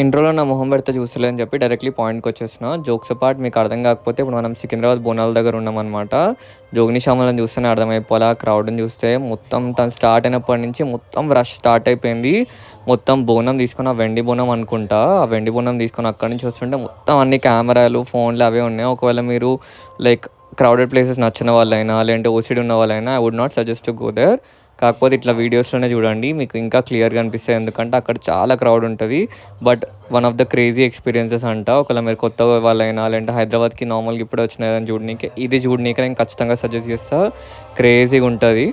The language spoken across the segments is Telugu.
ఇంట్రోలో నా మొహం పెడితే చూస్తలే అని చెప్పి డైరెక్ట్లీ పాయింట్కి వచ్చేసిన. జోక్స్ అపార్ట్, మీకు అర్థం కాకపోతే ఇప్పుడు మనం సికింద్రాబాద్ బోనాల దగ్గర ఉన్నామన్నమాట. జోగిని శ్యామలను చూస్తేనే అర్థమైపోవాలి. ఆ క్రౌడ్ని చూస్తే మొత్తం తను స్టార్ట్ అయినప్పటి నుంచి మొత్తం రష్ స్టార్ట్ అయిపోయింది. మొత్తం బోనం తీసుకొని, ఆ వెండి బోనం అనుకుంటా, ఆ వెండి బోనం తీసుకొని అక్కడి నుంచి వస్తుంటే మొత్తం అన్ని కెమెరాలు, ఫోన్లు అవే ఉన్నాయి. ఒకవేళ మీరు లైక్ క్రౌడెడ్ ప్లేసెస్ నచ్చిన వాళ్ళైనా, లేదంటే ఓసిడి ఉన్న వాళ్ళైనా I would not suggest to go there. కాకపోతే ఇట్లా వీడియోస్లోనే చూడండి, మీకు ఇంకా క్లియర్గా అనిపిస్తాయి. ఎందుకంటే అక్కడ చాలా క్రౌడ్ ఉంటుంది. But one of the crazy experiences అంట. ఒకవేళ మీరు కొత్త వాళ్ళైనా, లేదంటే హైదరాబాద్కి నార్మల్గా ఇప్పుడు వచ్చినాయని చూడనీకి, ఇది చూడనీకి నేను ఖచ్చితంగా సజెస్ట్ చేస్తా. క్రేజీగా ఉంటుంది.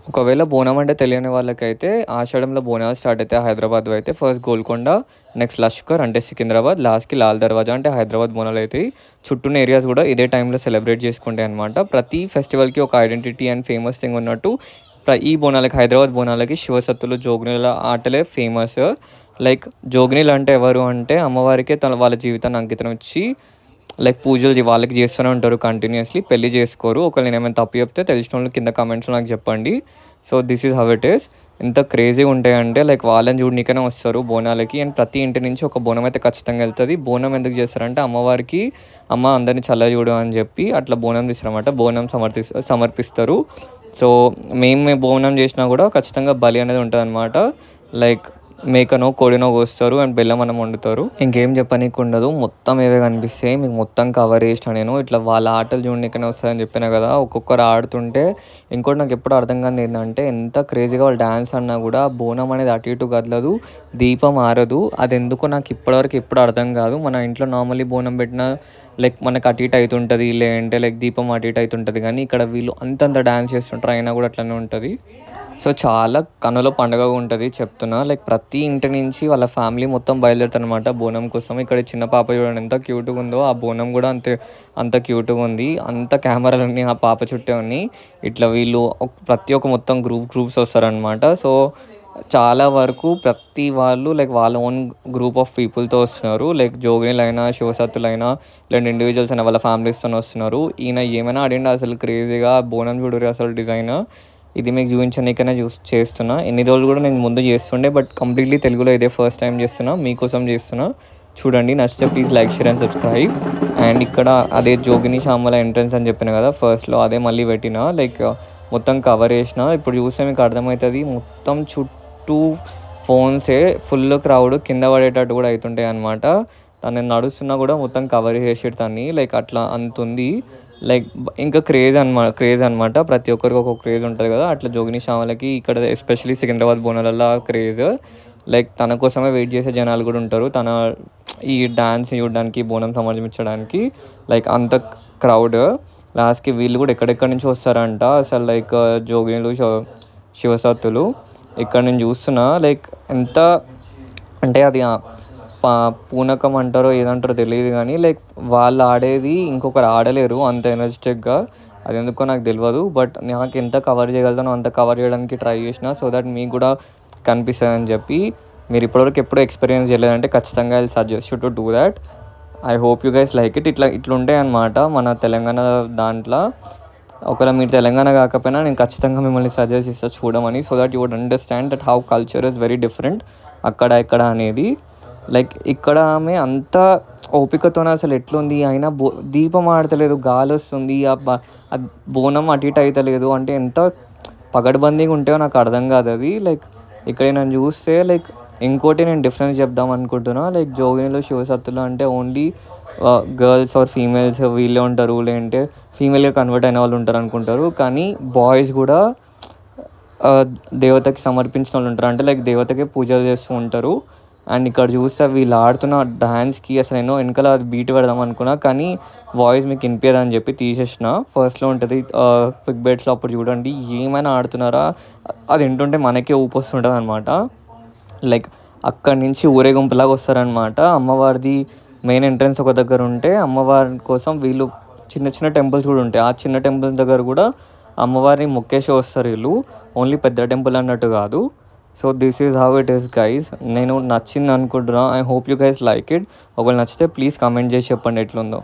ఒకవేళ బోనం అంటే తెలియని వాళ్ళకైతే ఆషాఢంలో బోనాలు స్టార్ట్ అయితే హైదరాబాద్లో అయితే ఫస్ట్ గోల్కొండ, నెక్స్ట్ లష్కర్ అంటే సికింద్రాబాద్, లాస్ట్కి లాల్ దర్వాజా అంటే హైదరాబాద్ బోనాలు అవుతాయి. చుట్టూన్న ఏరియాస్ కూడా ఇదే టైంలో సెలబ్రేట్ చేసుకుంటాయి అనమాట. ప్రతి ఫెస్టివల్కి ఒక ఐడెంటిటీ అండ్ ఫేమస్ థింగ్ ఉన్నట్టు ఈ బోనాలకి, హైదరాబాద్ బోనాలకి శివసత్తులు, జోగినీల ఆటలే ఫేమస్. లైక్ జోగినీలు అంటే ఎవరు అంటే అమ్మవారికే వాళ్ళ జీవితాన్ని అంకితం ఇచ్చి లైక్ పూజలు వాళ్ళకి చేస్తూనే ఉంటారు కంటిన్యూస్లీ. పెళ్లి చేసుకోరు. ఒకవేళ నేను ఏమైనా తప్పు చెప్తే తెలిసిన వాళ్ళు కింద కమెంట్స్లో నాకు చెప్పండి. So this is how it is. ఎంత క్రేజీగా ఉంటాయంటే లైక్ వాళ్ళని చూడనీకనే వస్తారు బోనాలకి. అండ్ ప్రతి ఇంటి నుంచి ఒక బోనం అయితే ఖచ్చితంగా వెళ్తుంది. బోనం ఎందుకు చేస్తారంటే అమ్మవారికి, అమ్మ అందరినీ చల్ల చూడు అని చెప్పి అట్లా బోనం తీస్తారన్నమాట. బోనం సమర్పిస్తారు. సో మేము బోనం చేసినా కూడా ఖచ్చితంగా బలి అనేది ఉంటుంది అనమాట. లైక్ మేకనో కోడినో కోస్తారు అండ్ బెల్లం అన్నం వండుతారు. ఇంకేం చెప్పనీకి ఉండదు. మొత్తం ఏవే కనిపిస్తాయి. మీకు మొత్తం కవర్ చేసిన నేను. ఇట్లా వాళ్ళ ఆటలు చూడనీకనే వస్తాయని చెప్పినా కదా. ఒక్కొక్కరు ఆడుతుంటే ఇంకోటి నాకు ఎప్పుడు అర్థం కాదు ఏంటంటే, ఎంత క్రేజీగా వాళ్ళు డ్యాన్స్ అన్నా కూడా బోనం అనేది అటు ఇటు కదలదు, దీపం ఆరదు. అది ఎందుకో నాకు ఇప్పటివరకు ఎప్పుడు అర్థం కాదు. మన ఇంట్లో నార్మల్లీ బోనం పెట్టిన లైక్ మనకు అటు ఇటు అవుతుంటుంది, లేదంటే లైక్ దీపం అటు ఇటు అవుతుంటుంది. కానీ ఇక్కడ వీళ్ళు అంతంత డ్యాన్స్ చేస్తుంటారు, అయినా కూడా అట్లనే ఉంటుంది. సో చాలా కన్నుల పండుగ ఉంటుంది చెప్తున్నా. లైక్ ప్రతి ఇంటి నుంచి వాళ్ళ ఫ్యామిలీ మొత్తం బయలుదేరుతారు అనమాట బోనం కోసం. ఇక్కడ చిన్న పాప చూడండి ఎంత క్యూట్గా ఉందో. ఆ బోనం కూడా అంత క్యూట్గా ఉంది. అంత కెమెరాలన్నీ ఆ పాప చుట్టే ఉన్నాయి. ఇట్లా వీళ్ళు ప్రతి ఒక్క మొత్తం గ్రూప్స్ వస్తారనమాట. సో చాలా వరకు ప్రతి వాళ్ళు లైక్ వాళ్ళ ఓన్ గ్రూప్ ఆఫ్ పీపుల్తో వస్తున్నారు. లైక్ జోగినీలైనా, శివసత్తులైనా, లేదంటే ఇండివిజువల్స్ అయినా వాళ్ళ ఫ్యామిలీస్తో వస్తున్నారు. ఈయన ఏమైనా ఆడిండి అసలు క్రేజీగా. బోనం చూడరు అసలు డిజైన్. ఇది మీకు చూపించడానికైనా చేస్తున్నా. ఎన్ని రోజులు కూడా నేను ముందు చేస్తుండే, బట్ కంప్లీట్లీ తెలుగులో ఇదే ఫస్ట్ టైం చేస్తున్నా, మీకోసం చేస్తున్నా. చూడండి, నచ్చితే please like, share and subscribe. And ఇక్కడ అదే జోగిని శ్యామల ఎంట్రన్స్ అని చెప్పిన కదా ఫస్ట్లో, అదే మళ్ళీ పెట్టిన. లైక్ మొత్తం కవర్ చేసిన. ఇప్పుడు చూస్తే మీకు అర్థమవుతుంది. మొత్తం చుట్టూ ఫోన్సే, ఫుల్ క్రౌడ్, కింద పడేటట్టు కూడా అవుతుంటాయి అనమాట. తను నడుస్తున్నా కూడా మొత్తం కవర్ చేసేది తన్ని. లైక్ అట్లా అంతుంది. లైక్ ఇంకా క్రేజ్ అనమాట. ప్రతి ఒక్కరికి ఒక క్రేజ్ ఉంటుంది కదా, అట్లా జోగిని శ్యామలకి ఇక్కడ ఎస్పెషలీ సికింద్రాబాద్ బోనాలల్లో క్రేజ్. లైక్ తన కోసమే వెయిట్ చేసే జనాలు కూడా ఉంటారు, తన ఈ డ్యాన్స్ చూడడానికి, బోనం సమర్పించడానికి. లైక్ అంత క్రౌడ్. లాస్ట్కి వీళ్ళు కూడా ఎక్కడెక్కడి నుంచి వస్తారంట అసలు. లైక్ జోగినులు, శివసత్తులు ఇక్కడ నేను చూస్తున్నా. లైక్ ఎంత అంటే అది పూనకం అంటారో ఏదంటారో తెలియదు, కానీ లైక్ వాళ్ళు ఆడేది ఇంకొకరు ఆడలేరు అంత ఎనర్జెటిక్గా. అది ఎందుకో నాకు తెలియదు. బట్ నాకు ఎంత కవర్ చేయగలుగుతానో అంత కవర్ చేయడానికి ట్రై చేసిన, సో దట్ మీకు కూడా కనిపిస్తుంది అని చెప్పి. మీరు ఇప్పటివరకు ఎప్పుడూ ఎక్స్పీరియన్స్ చేయలేదంటే ఖచ్చితంగా I suggest you to do that. I hope you guys like it. ఇట్లుంటాయి అన్నమాట మన తెలంగాణ దాంట్లో. ఒకవేళ మీరు తెలంగాణ కాకపోయినా నేను ఖచ్చితంగా మిమ్మల్ని సజెస్ట్ చేస్తాను చూడమని, so that you would understand that how culture is very different అక్కడ ఇక్కడ అనేది. లైక్ ఇక్కడ ఆమె అంత ఓపికతోనే అసలు ఎట్లుంది, అయినా దీపం ఆడతలేదు, గాలి వస్తుంది, ఆ బోనం అటు ఇటు అవుతలేదు అంటే ఎంత పగడ్బందీగా ఉంటేవో నాకు అర్థం కాదు అది. లైక్ ఇక్కడ నేను చూస్తే లైక్ ఇంకోటి నేను డిఫరెన్స్ చెప్దాం అనుకుంటున్నా. లైక్ జోగినిలో, శివసత్తులు అంటే ఓన్లీ గర్ల్స్ ఆర్ ఫీమేల్స్ వీళ్ళే ఉంటారు, లేదంటే ఫీమేల్గా కన్వర్ట్ అయిన వాళ్ళు ఉంటారు అనుకుంటారు. కానీ బాయ్స్ కూడా దేవతకి సమర్పించిన వాళ్ళు ఉంటారు. అంటే లైక్ దేవతకే పూజలు చేస్తూ ఉంటారు. అండ్ ఇక్కడ చూస్తే వీళ్ళు ఆడుతున్న డాన్స్కి అసలు ఎన్నో వెనకాల బీట్ పెడదాం అనుకున్నా, కానీ వాయిస్ మీకు వినిపించదని చెప్పి తీసేసిన. ఫస్ట్లో ఉంటుంది క్విక్ బెట్స్లో, అప్పుడు చూడండి ఏమైనా ఆడుతున్నారా, అది వింటుంటే మనకే ఊపు వస్తుంటుంది అనమాట. లైక్ అక్కడి నుంచి ఊరేగింపులాగా వస్తారనమాట. అమ్మవారిది మెయిన్ ఎంట్రన్స్ ఒక దగ్గర ఉంటే, అమ్మవారి కోసం వీళ్ళు చిన్న చిన్న టెంపుల్స్ కూడా ఉంటాయి. ఆ చిన్న టెంపుల్స్ దగ్గర కూడా అమ్మవారిని మొక్కేసి వస్తారు వీళ్ళు. ఓన్లీ పెద్ద టెంపుల్ అన్నట్టు కాదు. So this is how it is guys. నేను నచ్చింది అనుకుంటున్నా. I hope you guys like it. ఒకవేళ నచ్చితే ప్లీజ్ కామెంట్ చేసి చెప్పండి ఎట్లుందో.